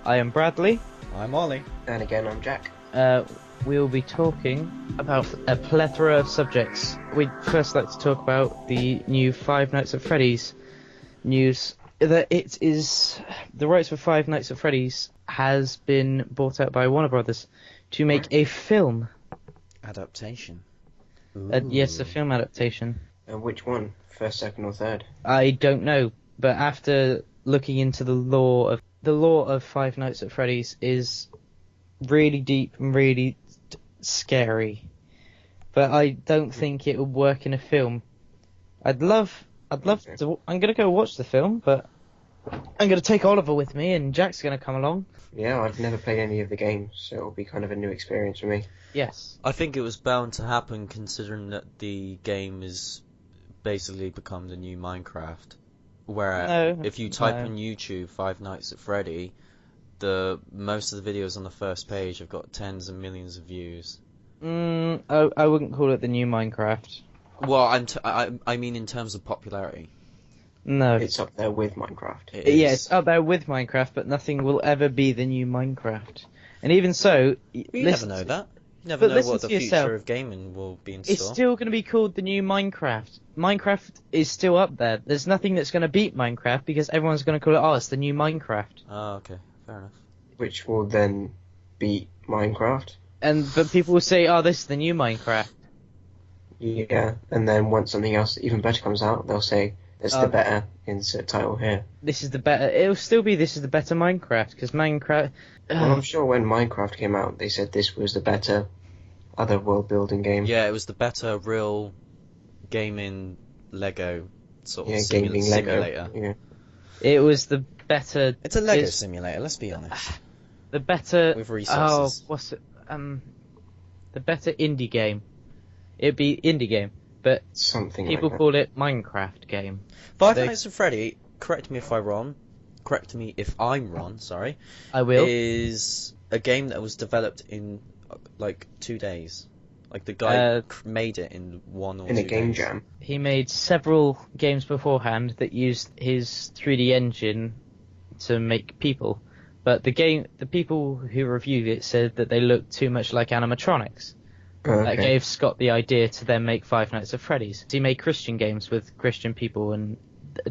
I am Bradley. I'm Ollie. And again, I'm Jack. We will be talking about a plethora of subjects. We'd first like to talk about the new Five Nights at Freddy's news. That it is the rights for Five Nights at Freddy's has been bought out by Warner Brothers to make a film. Adaptation. Yes, a film adaptation. Which one? First, second, or third? I don't know, but after looking into the lore of Five Nights at Freddy's is really deep and really scary. But I don't think it would work in a film. I'd love to. I'm gonna go watch the film, but I'm gonna take Oliver with me, and Jack's gonna come along. Yeah, I've never played any of the games, so it'll be kind of a new experience for me. Yes. I think it was bound to happen, considering that the game is basically become the new Minecraft. Where if you type on YouTube Five Nights at Freddy, most of the videos on the first page have got tens of millions of views. I wouldn't call it the new Minecraft. Well, I mean in terms of popularity. No. It's up there with Minecraft. Yeah, it's up there with Minecraft, but nothing will ever be the new Minecraft. And even so... You never know that. You never know what the future of gaming will be in store. It's still going to be called the new Minecraft. Minecraft is still up there. There's nothing that's going to beat Minecraft, because everyone's going to call it, it's the new Minecraft. Oh, okay. Fair enough. Which will then beat Minecraft. But people will say, this is the new Minecraft. Yeah, and then once something else even better comes out, they'll say, it's the better insert title here. This is the better... It'll still be this is the better Minecraft, because Minecraft... Well, I'm sure when Minecraft came out, they said this was the better other world-building game. Yeah, it was the better real gaming Lego sort of simulator. Yeah. It was the better... It's a Lego simulator, let's be honest. The better... With resources. What's it? The better indie game. It'd be indie game, but something people like call it Minecraft game. Five Nights at Freddy, correct me if I'm wrong, sorry. I will. Is a game that was developed in, 2 days. Like, the guy made it in 1 or 2 days. In a game jam. He made several games beforehand that used his 3D engine to make people. But the people who reviewed it said that they looked too much like animatronics. Okay. That gave Scott the idea to then make Five Nights at Freddy's. He made Christian games with Christian people and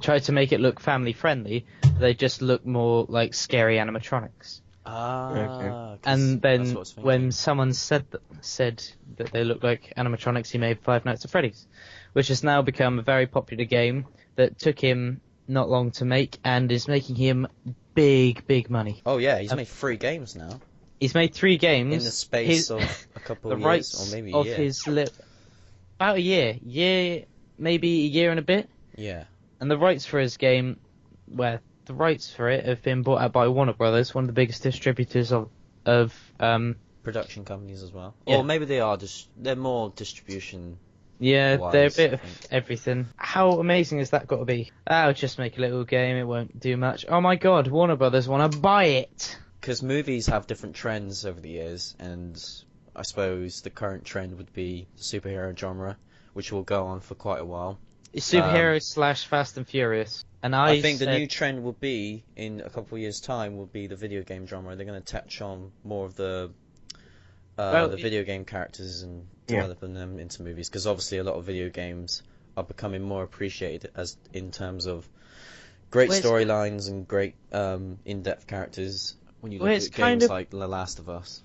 tried to make it look family friendly. They just look more like scary animatronics. Okay. And then when someone said that they look like animatronics, he made Five Nights at Freddy's, which has now become a very popular game that took him not long to make and is making him big money. Oh yeah, he's made 3 games now. He's made 3 games in the space of a couple of years, or maybe a year. About a year, maybe a year and a bit. Yeah. And the rights for his game, the rights for it have been bought out by Warner Brothers, one of the biggest distributors of production companies as well. Yeah. Or maybe they're more distribution. Yeah, they're a bit of everything. How amazing has that got to be? I'll just make a little game, it won't do much. Oh my god, Warner Brothers want to buy it! Because movies have different trends over the years, and I suppose the current trend would be the superhero genre, which will go on for quite a while. Superhero / Fast and Furious. And I think the new trend will be, in a couple of years' time, will be the video game genre. They're going to touch on more of the video game characters and developing them into movies, because obviously a lot of video games are becoming more appreciated in terms of great storylines and great in-depth characters. When you look at games like The Last of Us.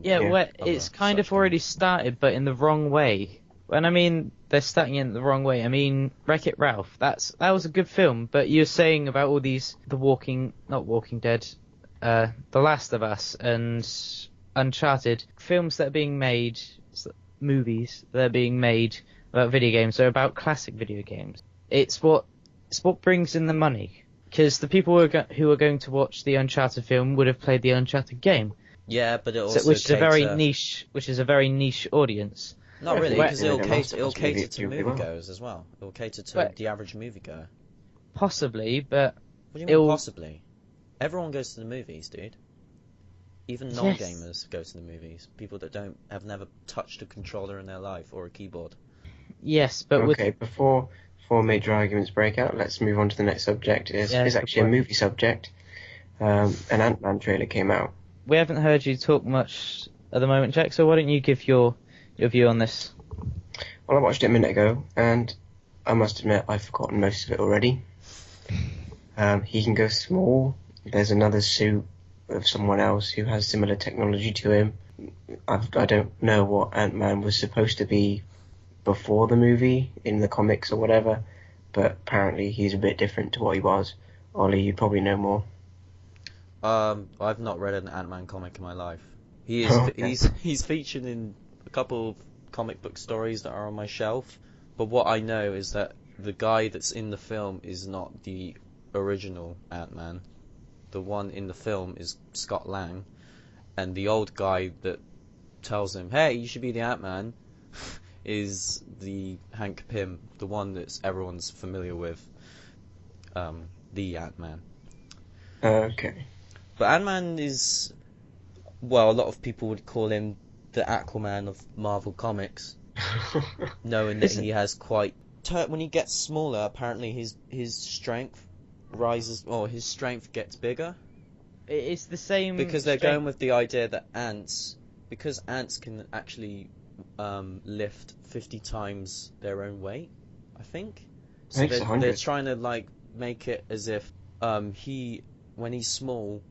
It's kind of already started, but in the wrong way. When I mean they're starting in the wrong way, I mean Wreck-It Ralph. That was a good film, but you're saying about all these not Walking Dead, The Last of Us and Uncharted films that are being made, movies that are being made about video games. They're about classic video games. It's what brings in the money. Because the people who are going to watch the Uncharted film would have played the Uncharted game. Yeah, but it also which is a very niche audience. Not really, because it'll cater to moviegoers as well. It'll cater to the average moviegoer. Possibly, but what do you mean possibly? Everyone goes to the movies, dude. Even non-gamers go to the movies. People that have never touched a controller in their life or a keyboard. Yes, but before major arguments break out, let's move on to the next subject. It's actually a movie subject. an Ant-Man trailer came out. We haven't heard you talk much at the moment, Jack, so why don't you give your view on this? Well, I watched it a minute ago, and I must admit I've forgotten most of it already. He can go small. There's another suit of someone else who has similar technology to him. I don't know what Ant-Man was supposed to be before the movie, in the comics or whatever, but apparently he's a bit different to what he was. Ollie, you probably know more. I've not read an Ant-Man comic in my life. He is Okay. he's featured in a couple of comic book stories that are on my shelf, but what I know is that the guy that's in the film is not the original Ant-Man. The one in the film is Scott Lang, and the old guy that tells him, "Hey, you should be the Ant-Man," is the Hank Pym, the one that everyone's familiar with, the Ant-Man. Okay. But Ant-Man is, well, a lot of people would call him the Aquaman of Marvel Comics, knowing that he has quite... When he gets smaller, apparently his strength rises, or his strength gets bigger. It's the same... Because they're going with the idea that because ants can actually lift 50 times their own weight, I think. So they're trying to, like, make it as if when he's small,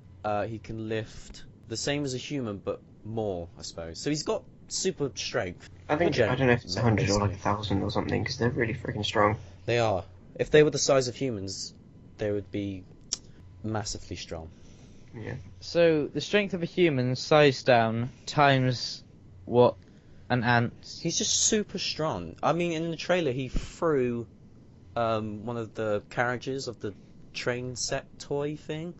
he can lift the same as a human, but more, I suppose. So he's got super strength. I don't know if it's 100 or like 1,000 or something, because they're really freaking strong. They are. If they were the size of humans, they would be massively strong. Yeah. So the strength of a human sized down times what an ant... He's just super strong. I mean, in the trailer, he threw one of the carriages of the train set toy thing.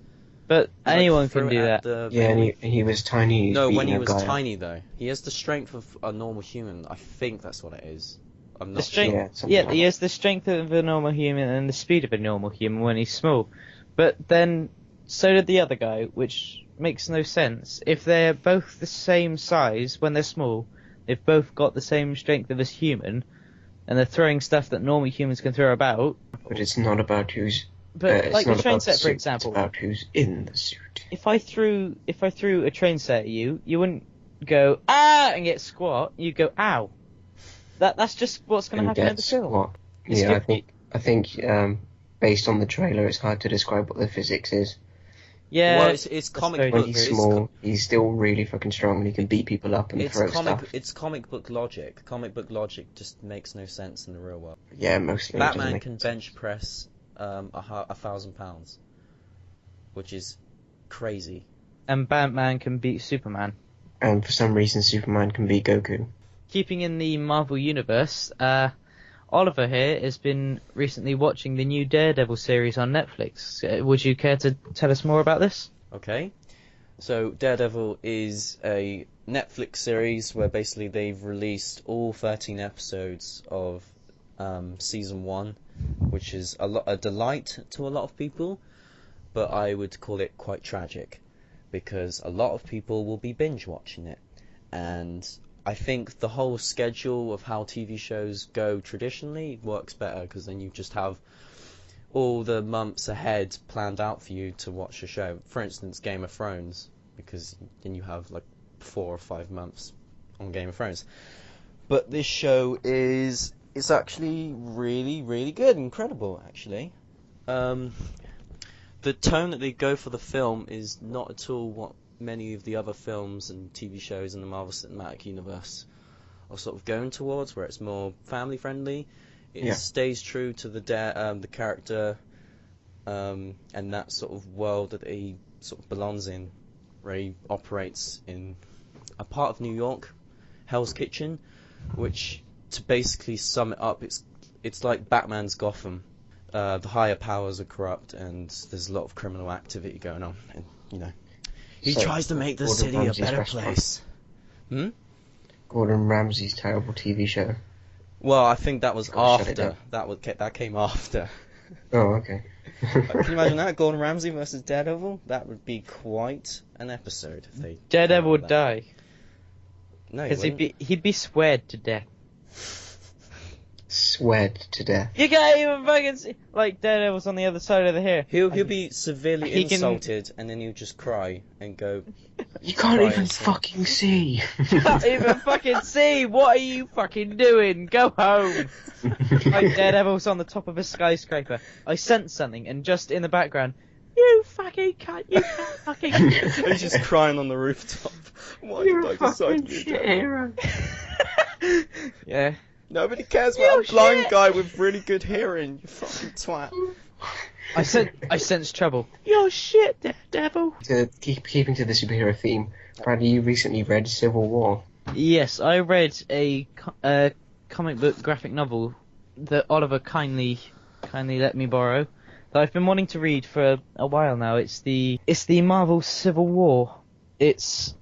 But anyone can do that. Yeah, and he was tiny. No, when he was tiny, though. He has the strength of a normal human. I think that's what it is. I'm not sure. Yeah, he has the strength of a normal human and the speed of a normal human when he's small. But then, so did the other guy, which makes no sense. If they're both the same size when they're small, they've both got the same strength of a human, and they're throwing stuff that normal humans can throw about. But it's not about who's... But like the train set, for example, it's about who's in the suit. If I threw a train set at you, you wouldn't go ah and get squat. You'd go ow. That's just what's going to happen in the film. Squat. Yeah, I think based on the trailer, it's hard to describe what the physics is. Yeah, well, it's comic book. When he's small, he's still really fucking strong, and he can beat people up and throw stuff. It's comic book logic. Comic book logic just makes no sense in the real world. Yeah, mostly. Batman can bench press 1,000 pounds, which is crazy. And Batman can beat Superman. And for some reason, Superman can beat Goku. Keeping in the Marvel universe, Oliver here has been recently watching the new Daredevil series on Netflix. Would you care to tell us more about this? Okay. So Daredevil is a Netflix series where basically they've released all 13 episodes of season 1, which is a delight to a lot of people, but I would call it quite tragic, because a lot of people will be binge watching it, and I think the whole schedule of how TV shows go traditionally works better, because then you just have all the months ahead planned out for you to watch a show. For instance, Game of Thrones, because then you have like 4 or 5 months on Game of Thrones. But this show it's actually really, really good, incredible actually. The tone that they go for the film is not at all what many of the other films and TV shows in the Marvel Cinematic Universe are sort of going towards, where it's more family friendly. It stays true to the character and that sort of world that he sort of belongs in, where he operates in a part of New York, Hell's Kitchen, which, to basically sum it up, it's like Batman's Gotham. The higher powers are corrupt, and there's a lot of criminal activity going on, and he tries to make the city a better place. Gordon Ramsay's terrible TV show. Well, I think that was after. That came after. Oh, okay. Can you imagine that? Gordon Ramsay versus Daredevil? That would be quite an episode if they... Daredevil would die. No, because he'd be sweared to death. swed to death. You can't even fucking see. Like Daredevil's on the other side of the hair. He'll be severely insulted, and then he'll just cry and go. You can't even fucking see. Can't even fucking see. What are you fucking doing? Go home. Like Daredevil's on the top of a skyscraper. I sense something, and just in the background, you fucking can't. You can't fucking. He's just crying on the rooftop. Why You're did a I decide fucking to do shit that? hero. Yeah. Nobody cares about a blind shit. guy with really good hearing. You fucking twat. I sense trouble. You're shit, Daredevil. Keeping to the superhero theme, Bradley, you recently read Civil War. Yes, I read a comic book graphic novel that Oliver kindly let me borrow, that I've been wanting to read for a while now. It's the Marvel Civil War. It's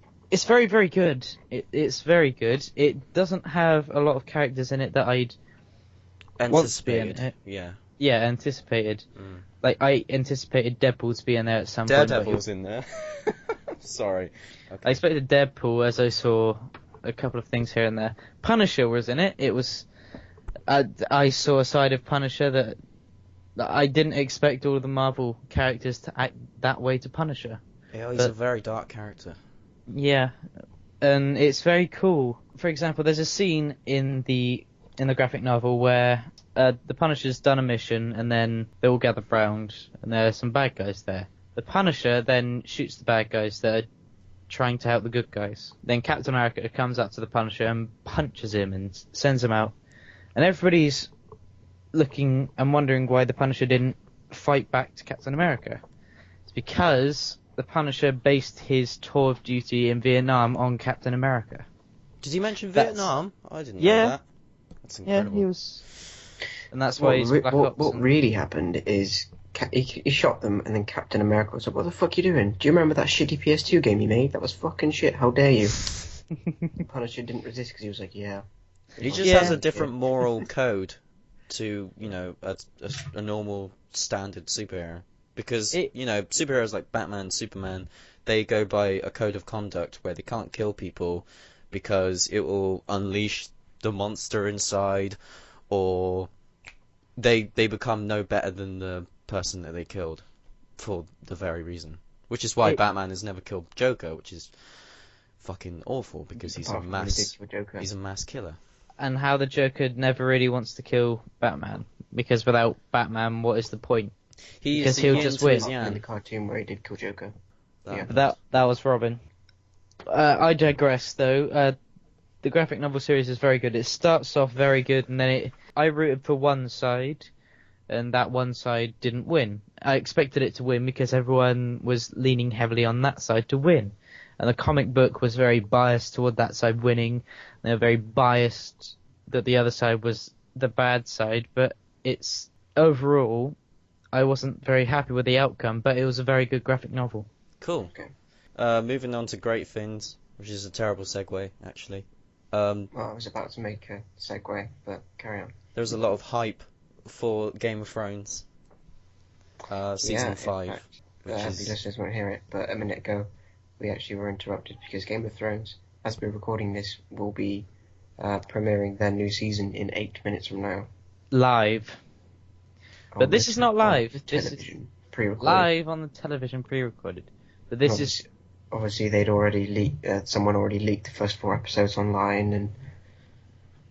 very, very good. It's very good. It doesn't have a lot of characters in it that I'd want to be in it. Yeah. Yeah, anticipated. Like, I anticipated Deadpool to be in there at some point. Daredevil's in there. Sorry. Okay. I expected Deadpool, as I saw a couple of things here and there. Punisher was in it. It was... I saw a side of Punisher that I didn't expect all of the Marvel characters to act that way to Punisher. Yeah, he's a very dark character. Yeah, and it's very cool. For example, there's a scene in the graphic novel where the Punisher's done a mission, and then they all gather round, and there are some bad guys there. The Punisher then shoots the bad guys that are trying to help the good guys. Then Captain America comes up to the Punisher and punches him and sends him out. And everybody's looking and wondering why the Punisher didn't fight back to Captain America. It's because the Punisher based his tour of duty in Vietnam on Captain America. Did he mention Vietnam? I didn't know that. That's incredible. Yeah, he was... And that's why he's Black Ops. What really happened is he shot them, and then Captain America was like, "What the fuck you doing? Do you remember that shitty PS2 game you made? That was fucking shit. How dare you?" Punisher didn't resist because he was like, "Yeah." He just has a different moral code to, a normal standard superhero. Because, superheroes like Batman, Superman, they go by a code of conduct where they can't kill people because it will unleash the monster inside, or they become no better than the person that they killed for the very reason. Which is why Batman has never killed Joker, which is fucking awful because he's a mass killer. And how the Joker never really wants to kill Batman, because without Batman, what is the point? Because he'll just win. In the cartoon where he did kill Joker. That was Robin. I digress, though. The graphic novel series is very good. It starts off very good, and then I rooted for one side, and that one side didn't win. I expected it to win because everyone was leaning heavily on that side to win. And the comic book was very biased toward that side winning. They were very biased that the other side was the bad side, but it's overall, I wasn't very happy with the outcome, but it was a very good graphic novel. Cool. Okay. Moving on to Great Things, which is a terrible segue, actually. Well, I was about to make a segue, but carry on. There was a lot of hype for Game of Thrones, season 5. Fact, the listeners won't hear it, but a minute ago, we actually were interrupted because Game of Thrones, as we're recording this, will be premiering their new season in 8 minutes from now. Live. But this is not live. This is pre-recorded. Live on the television, pre-recorded. But this is... Obviously, they'd already leaked... someone already leaked the first 4 episodes online, and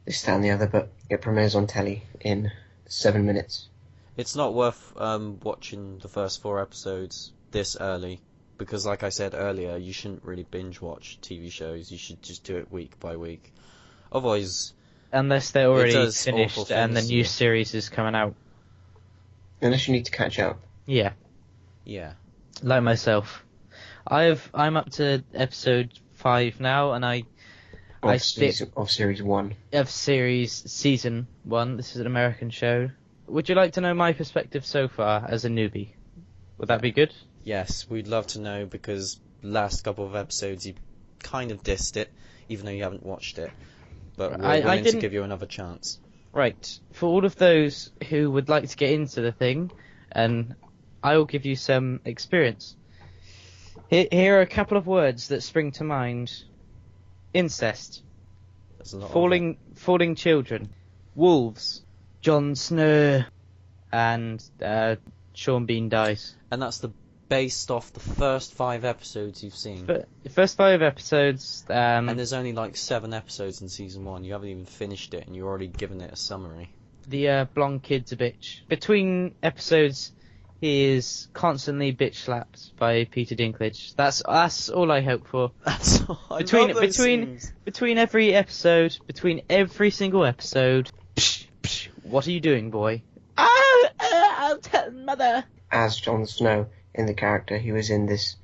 this, that, and the other, but it premieres on telly in 7 minutes. It's not worth watching the first 4 episodes this early. Because, like I said earlier, you shouldn't really binge watch TV shows. You should just do it week by week. Otherwise, unless they're already finished and the new series is coming out. Unless you need to catch up. Yeah. Yeah. Like myself, I'm up to episode 5 now, and of series 1. Of season 1. This is an American show. Would you like to know my perspective so far as a newbie? Would that be good? Yes, we'd love to know, because last couple of episodes you kind of dissed it, even though you haven't watched it. But we're willing to give you another chance. Right. For all of those who would like to get into the thing, and I will give you some experience. Here are a couple of words that spring to mind. Incest. That's a lot falling children. Wolves. Jon Snow, and Sean Bean dies. And that's based off the first 5 episodes you've seen. But the first 5 episodes. And there's only like 7 episodes in season 1. You haven't even finished it, and you're already given it a summary. The blonde kid's a bitch. Between episodes, he is constantly bitch slapped by Peter Dinklage. That's all I hope for. That's all. Between every episode, between every single episode. Psh, psh, what are you doing, boy? I'll tell mother. As Jon Snow in the character, he was in this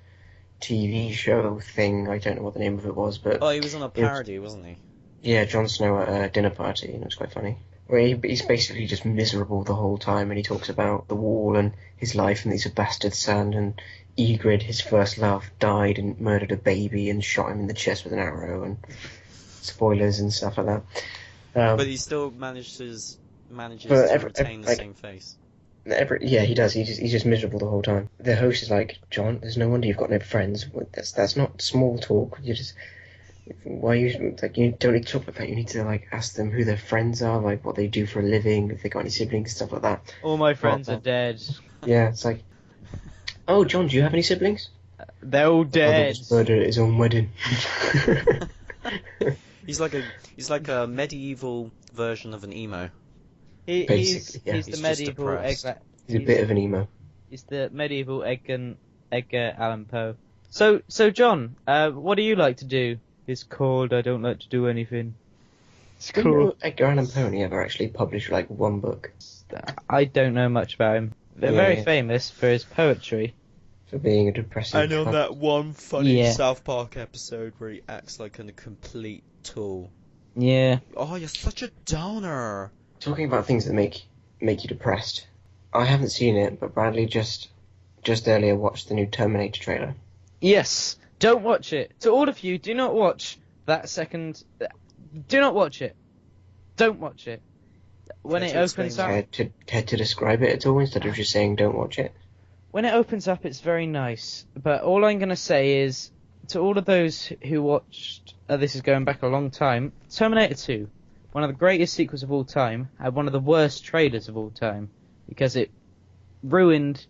TV show thing. I don't know what the name of it was, but he was on a parody, wasn't he? Yeah, Jon Snow at a dinner party, and it was quite funny. Where he's basically just miserable the whole time, and he talks about the wall and his life, and he's a bastard son, and Ygritte, his first love, died and murdered a baby and shot him in the chest with an arrow, and spoilers and stuff like that. But he still manages to retain the same face. He does. He's just miserable the whole time. The host is like, John, there's no wonder you've got no friends. That's not small talk. Why you don't need to talk about that. You need to ask them who their friends are, what they do for a living, if they got any siblings, stuff like that. All my friends are dead. Yeah, it's like, oh, John, do you have any siblings? They're all dead. Murdered at his own wedding. He's like a medieval version of an emo. He's the medieval He's a bit of an emo. He's the medieval Edgar Allan Poe. So John, what do you like to do? It's cold, I don't like to do anything. It's cool. Edgar Allan Poe only ever actually published one book. I don't know much about him. They're very famous for his poetry. For being a depressing... I know that one funny South Park episode where he acts like a complete tool. Yeah. Oh, you're such a downer. Talking about things that make you depressed. I haven't seen it, but Bradley just earlier watched the new Terminator trailer. Yes. Don't watch it. To all of you, do not watch that second... Do not watch it. Don't watch it. When it opens up... Care to describe it at all, instead of just saying don't watch it? When it opens up, it's very nice. But all I'm going to say is, to all of those who watched... this is going back a long time. Terminator 2, one of the greatest sequels of all time, had one of the worst trailers of all time. Because it ruined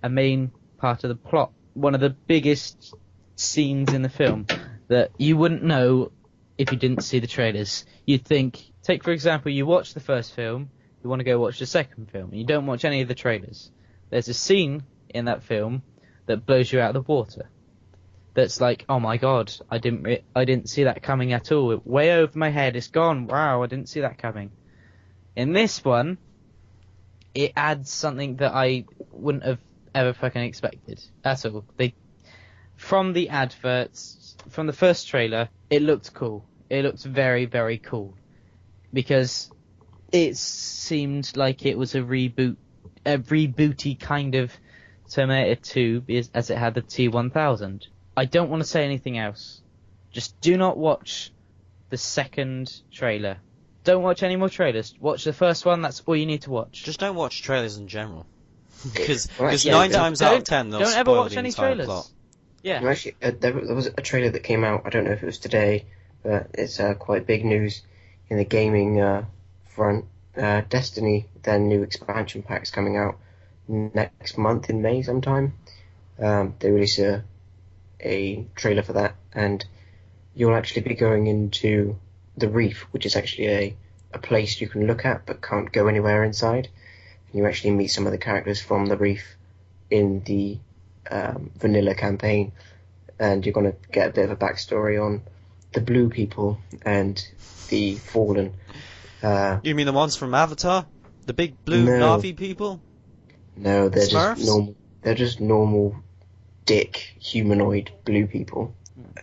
a main part of the plot. One of the biggest scenes in the film that you wouldn't know if you didn't see the trailers. You'd think, take for example, you watch the first film, you want to go watch the second film, and you don't watch any of the trailers. There's a scene in that film that blows you out of the water. That's like, oh my god, I didn't see that coming at all. Way over my head, it's gone. Wow, I didn't see that coming. In this one, it adds something that I wouldn't have ever fucking expected at all. From the adverts, from the first trailer, it looked cool. It looked very, very cool. Because it seemed like it was a rebooty kind of Terminator 2, as it had the T-1000. I don't want to say anything else. Just do not watch the second trailer. Don't watch any more trailers. Watch the first one, that's all you need to watch. Just don't watch trailers in general. Because 9 times out of 10 they'll don't ever watch any trailers. Plot. Yeah. Actually, there was a trailer that came out, I don't know if it was today, but it's quite big news in the gaming front. Destiny, their new expansion pack's coming out next month in May sometime. They release a trailer for that, and you'll actually be going into the Reef, which is actually a place you can look at but can't go anywhere inside. And you actually meet some of the characters from the Reef in the vanilla campaign, and you're going to get a bit of a backstory on the blue people and the Fallen. You mean the ones from Avatar? The big blue Na'vi people? No, they're Smurfs? just normal. They're just normal, dick humanoid blue people.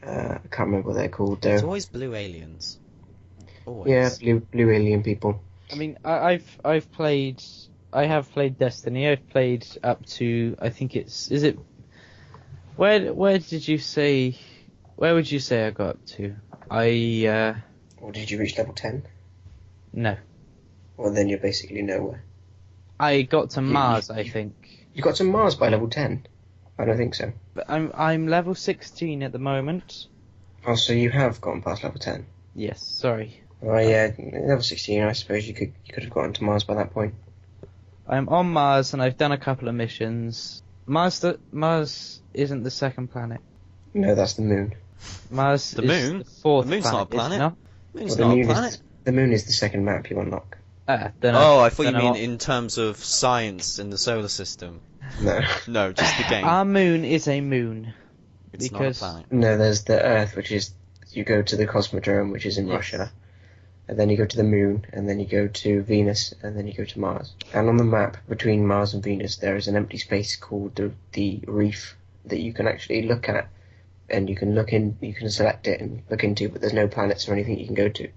I can't remember what they're called though. It's always blue aliens. Always. Yeah, blue alien people. I mean, I have played Destiny. I've played up to, I think is it? Where would you say I got up to? Or did you reach level 10? No. Well, then you're basically nowhere. I got to Mars, I think. You got to Mars by level 10? I don't think so. But I'm level 16 at the moment. Oh, so you have gone past level 10? Yes, sorry. Well, yeah, level 16. I suppose you could have gotten to Mars by that point. I'm on Mars and I've done a couple of missions. Mars isn't the second planet. No, that's the moon. Mars The is moon? the fourth The moon's planet. not a planet. Isn't it? Moon's Well, not a planet. the moon is the second map you unlock. Don't know. Oh, I thought you Don't know mean what- in terms of science in the solar system. No. No, just the game. Our moon is a moon. It's because- not a planet. No, there's the Earth, which is you go to the Cosmodrome, which is in Yes. Russia, and then you go to the Moon, and then you go to Venus, and then you go to Mars. And on the map between Mars and Venus, there is an empty space called the reef that you can actually look at, and you can select it and look into, but there's no planets or anything you can go to,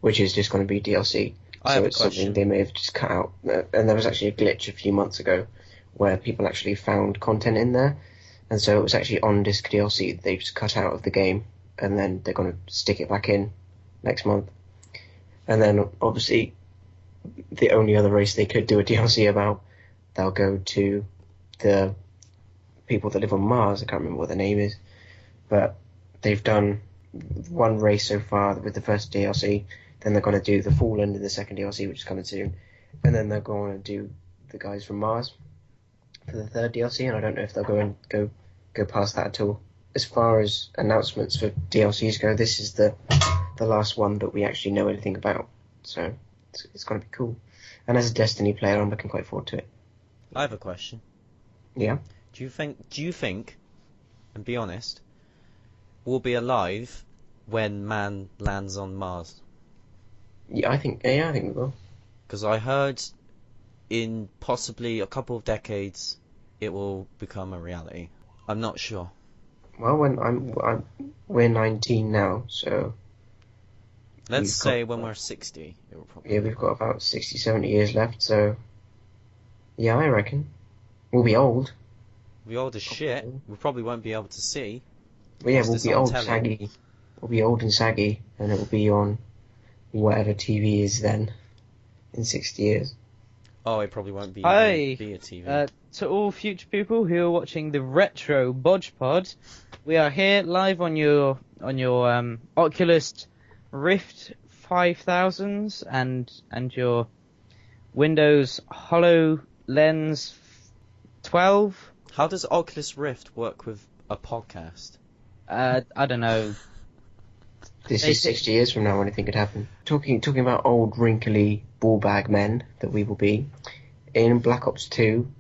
which is just going to be DLC. I So have a it's something question. they may have just cut out. And there was actually a glitch a few months ago where people actually found content in there, and so it was actually on disc DLC that they just cut out of the game, and then they're going to stick it back in next month. And then obviously the only other race they could do a DLC about, they'll go to the people that live on Mars. I can't remember what their name is, but they've done one race so far with the first DLC. Then they're going to do the full end of the second DLC, which is coming soon, and then they're going to do the guys from Mars for the third DLC. And I don't know if they'll go past that at all. As far as announcements for DLCs go, this is the last one that we actually know anything about. So it's going to be cool. And as a Destiny player, I'm looking quite forward to it. I have a question. Yeah. Do you think, and be honest, we'll be alive when man lands on Mars? Yeah, I think we will. Because I heard in possibly a couple of decades it will become a reality. I'm not sure. Well, we're 19 now, so Let's We've say got- when we're 60, it will probably. yeah, we've got about 60, 70 years left. So yeah, I reckon we'll be old. We'll be old as shit. We probably won't be able to see. But yeah, Watch we'll this be on old, telly. saggy. We'll be old and saggy, and it will be on whatever TV is then in 60 years. Oh, it probably won't be Hi. a TV. To all future people who are watching the retro BOJPOD, we are here live on your Oculus Rift 5000s and your Windows HoloLens 12. How does Oculus Rift work with a podcast? I don't know. This They is 60 years from now when anything could happen. Talking about old wrinkly ball bag men that we will be. In Black Ops 2,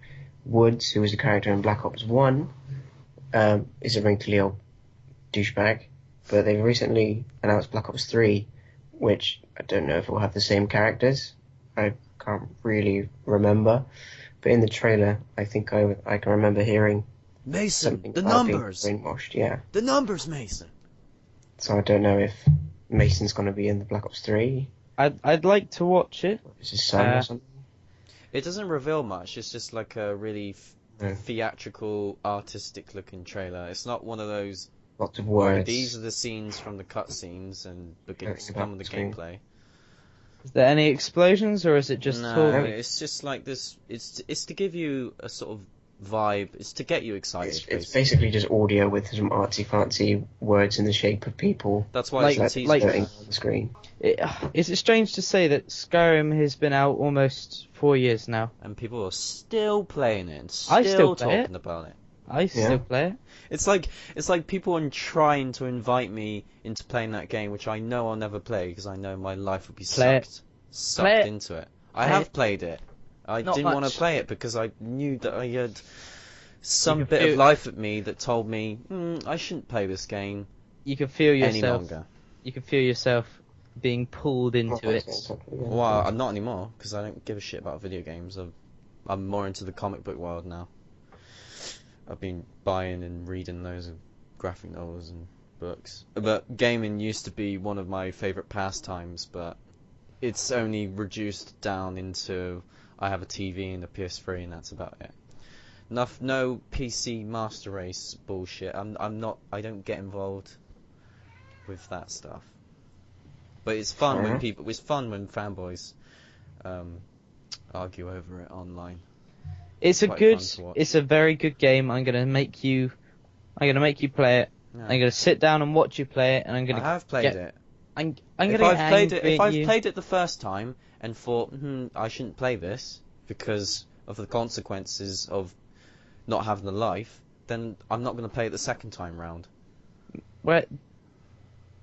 Woods, who was a character in Black Ops 1, is a wrinkly old douchebag. But they've recently announced Black Ops 3, which I don't know if it will have the same characters. I can't really remember. But in the trailer, I think I can remember hearing Mason, something the about being numbers! brainwashed, yeah. The numbers, Mason! So I don't know if Mason's going to be in the Black Ops 3. I'd like to watch it. Is his son or something? It doesn't reveal much, it's just like a really No. theatrical, artistic-looking trailer. It's not one of those, Lots of where words. these are the scenes from the cutscenes and begins Everything some of about the the screen. gameplay. Is there any explosions or is it just No, talking? it's just like this. It's to give you a sort of vibe. It's to get you excited. It's basically just audio with some artsy fancy words in the shape of people. That's why like- it's a teaser. like- floating on the screen. Is it strange to say that Skyrim has been out almost 4 years now? And people are still playing it and I still still play talking about it. I still play it. It's like people are trying to invite me into playing that game, which I know I'll never play because I know my life would be Play it. sucked Play it. into it. I Play have it. played it. I Not didn't want to much. play it because I knew that I had some You bit can of feel- life at me that told me I shouldn't play this game You can feel any yourself. longer. You can feel yourself being pulled into it. Well, I'm not anymore because I don't give a shit about video games. I'm more into the comic book world now. I've been buying and reading loads of graphic novels and books. But gaming used to be one of my favourite pastimes, but it's only reduced down into I have a TV and a PS3 and that's about it. No PC Master Race bullshit. I don't get involved with that stuff. But it's fun when fanboys argue over it online. It's Quite fun to watch. it's a very good game. I'm gonna make you play it. Yeah. I'm gonna sit down and watch you play it, and I'm I gonna have played get- it. I'm getting angry if I've at you. played it the first time and thought, I shouldn't play this because of the consequences of not having a life, then I'm not going to play it the second time round. Well,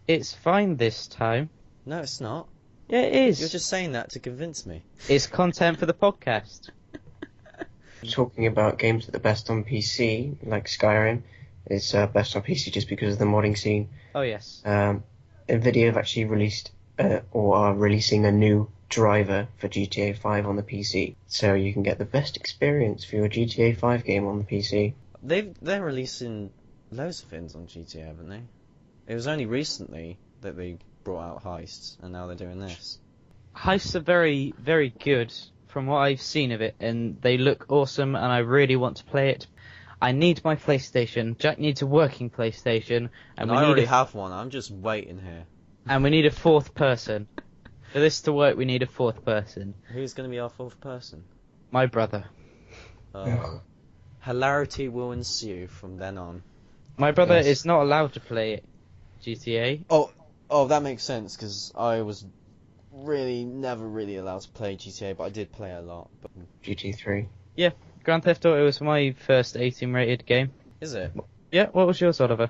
it's fine this time. No, it's not. Yeah, it is. You're just saying that to convince me. It's content for the podcast. Talking about games that are best on PC, like Skyrim, it's best on PC just because of the modding scene. Oh, yes. NVIDIA have actually released, or are releasing a new driver for GTA 5 on the PC, so you can get the best experience for your GTA 5 game on the PC. They're releasing loads of things on GTA, haven't they? It was only recently that they brought out heists, and now they're doing this. Heists are very, very good from what I've seen of it, and they look awesome, and I really want to play it. I need my PlayStation. Jack needs a working PlayStation, and I already have one. I'm just waiting here. And we need a fourth person. For this to work, we need a fourth person. Who's going to be our fourth person? My brother. Hilarity will ensue from then on. My brother is not allowed to play GTA. Oh, that makes sense, because I was never really allowed to play GTA, but I did play a lot. But... GTA 3. Yeah, Grand Theft Auto was my first 18 rated game. Is it? Yeah, what was yours, Oliver?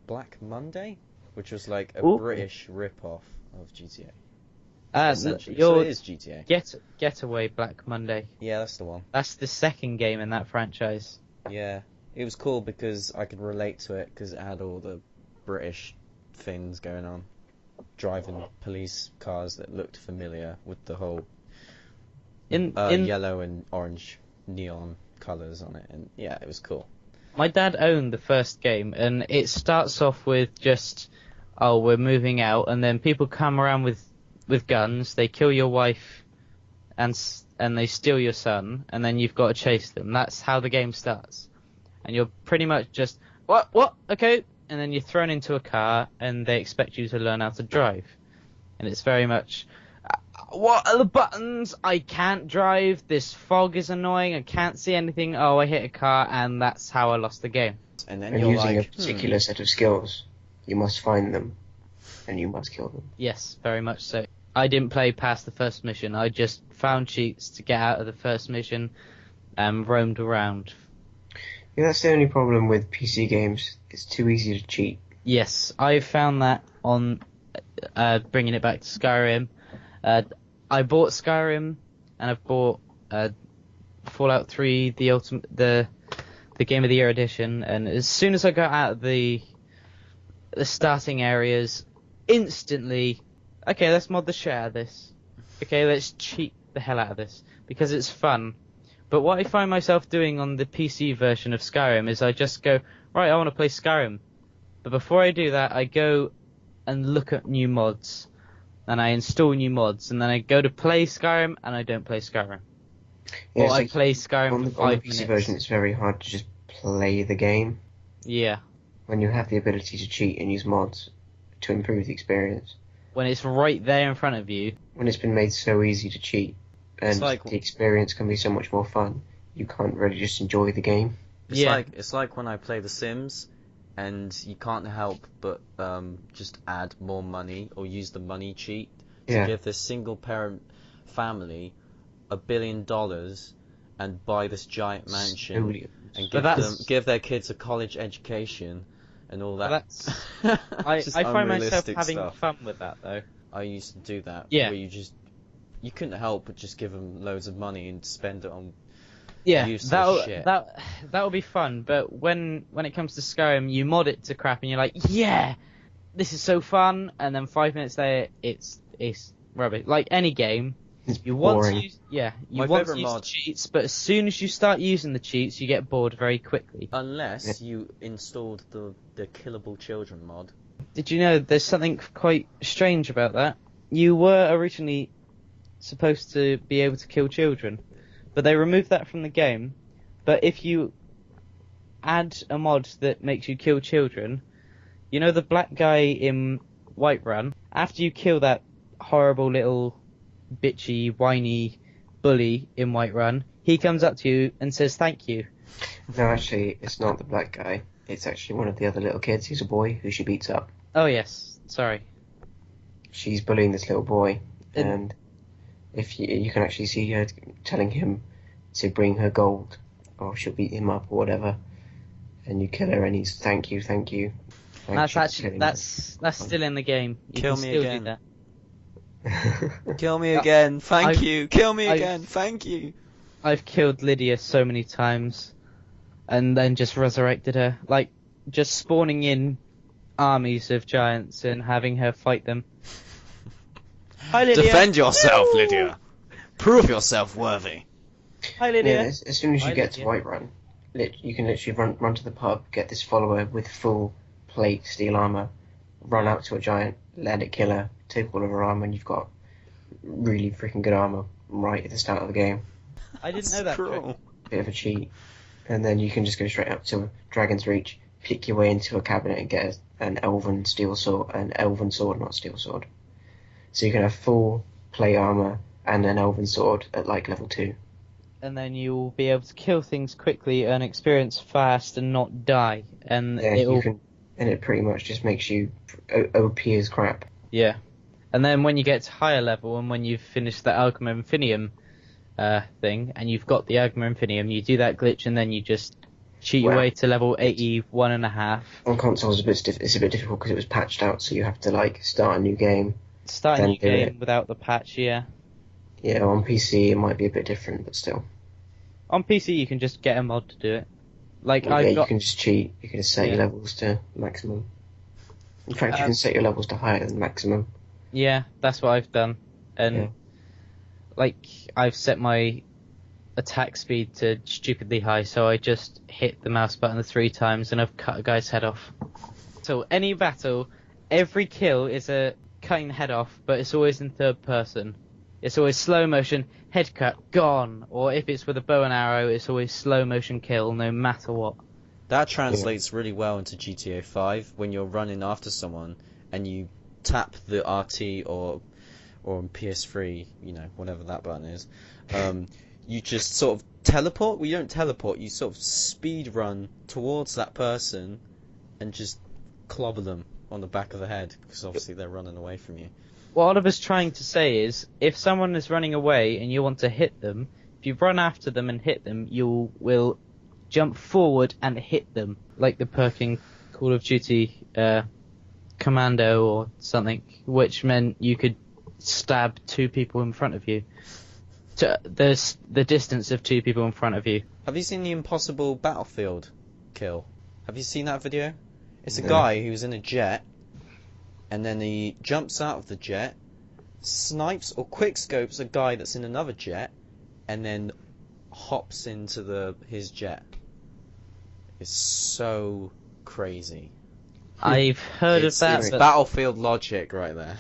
Black Monday? Which was like a British rip-off of GTA. So it is GTA. Getaway Black Monday. Yeah, that's the one. That's the second game in that franchise. Yeah, it was cool because I could relate to it because it had all the British things going on. Driving police cars that looked familiar with the whole yellow and orange neon colours on it, and yeah, it was cool. My dad owned the first game, and it starts off with just, we're moving out, and then people come around with guns, they kill your wife, and they steal your son, and then you've got to chase them. That's how the game starts. And you're pretty much just, what, okay, and then you're thrown into a car, and they expect you to learn how to drive. And it's very much, what are the buttons? I can't drive, this fog is annoying, I can't see anything, I hit a car, and that's how I lost the game. And then you're using a particular set of skills. You must find them, and you must kill them. Yes, very much so. I didn't play past the first mission, I just found cheats to get out of the first mission, and roamed around. Yeah, that's the only problem with PC games. It's too easy to cheat. Yes, I found that on bringing it back to Skyrim. I bought Skyrim, and I've bought Fallout 3, the Game of the Year edition. And as soon as I got out of the starting areas, instantly, okay, let's mod the shit out of this. Okay, let's cheat the hell out of this because it's fun. But what I find myself doing on the PC version of Skyrim is I just go, right, I want to play Skyrim. But before I do that, I go and look at new mods. And I install new mods. And then I go to play Skyrim, and I don't play Skyrim. Yeah, or I play Skyrim for 5 minutes. On the PC version, it's very hard to just play the game. Yeah. When you have the ability to cheat and use mods to improve the experience. When it's right there in front of you. When it's been made so easy to cheat. And the experience can be so much more fun. You can't really just enjoy the game. It's like when I play The Sims, and you can't help but just add more money or use the money cheat to give this single parent family $1 billion and buy this giant mansion and give their kids a college education and all that. I find myself having fun with that though. I used to do that. Yeah. Where you couldn't help but just give them loads of money and spend it on useless shit. That'll be fun, but when it comes to Skyrim, you mod it to crap and you're like, yeah, this is so fun, and then 5 minutes later, it's rubbish. Like any game, you want to use the cheats, but as soon as you start using the cheats, you get bored very quickly. Unless you installed the Killable Children mod. Did you know there's something quite strange about that? You were originally supposed to be able to kill children, but they removed that from the game. But if you add a mod that makes you kill children, you know the black guy in Whiterun, after you kill that horrible little bitchy, whiny bully in Whiterun, he comes up to you and says thank you. No, actually, it's not the black guy. It's actually one of the other little kids. He's a boy who she beats up. Oh yes, sorry. she's bullying this little boy, and if you can actually see her telling him to bring her gold, or she'll beat him up or whatever, and you kill her, and he's thank you. That's still in the game. You Kill can me still again. do that. Kill me again, thank you. Kill me again, thank you. I've killed Lydia so many times, and then just resurrected her, like just spawning in armies of giants and having her fight them. Hi, Lydia. Defend yourself, Lydia. Prove yourself worthy. Hi, Lydia. Yeah, as soon as you get to Whiterun, you can literally run to the pub, get this follower with full plate steel armor, run out to a giant, let it kill her, take all of her armor, and you've got really freaking good armor right at the start of the game. I didn't know that. Cruel. Bit of a cheat. And then you can just go straight up to Dragon's Reach, pick your way into a cabinet and get an elven sword, not steel sword. So you can have full plate armor and an elven sword at like level 2. And then you'll be able to kill things quickly, earn experience fast, and not die. And and it pretty much just makes you OP as crap. Yeah. And then when you get to higher level, and when you've finished the Alchema Infinium thing, and you've got the Alchema Infinium, you do that glitch, and then you just cheat your way to level 81.5. On consoles, it's a bit difficult because it was patched out, so you have to like start a new game. Start a new game without the patch, yeah. Yeah, on PC it might be a bit different, but still. On PC you can just get a mod to do it. You can just cheat. You can just set your levels to maximum. In fact, you can set your levels to higher than maximum. Yeah, that's what I've done. And I've set my attack speed to stupidly high, so I just hit the mouse button 3 times and I've cut a guy's head off. So any battle, every kill is a cutting the head off, but it's always in third person. It's always slow motion, head cut, gone. Or if it's with a bow and arrow, it's always slow motion kill, no matter what. That translates really well into GTA 5 when you're running after someone and you tap the RT or on PS3, whatever that button is. You just sort of teleport. Well, you don't teleport. You sort of speed run towards that person and just clobber them on the back of the head because obviously they're running away from you. What Oliver's trying to say is, if someone is running away and you want to hit them, if you run after them and hit them, you will jump forward and hit them, like the perk in Call of Duty Commando or something, which meant you could stab 2 people in front of you. There's the distance of 2 people in front of you. Have you seen the impossible battlefield kill? Have you seen that video? It's a guy who's in a jet, and then he jumps out of the jet, snipes or quickscopes a guy that's in another jet, and then hops into his jet. It's so crazy. I've heard of that. It's battlefield logic right there.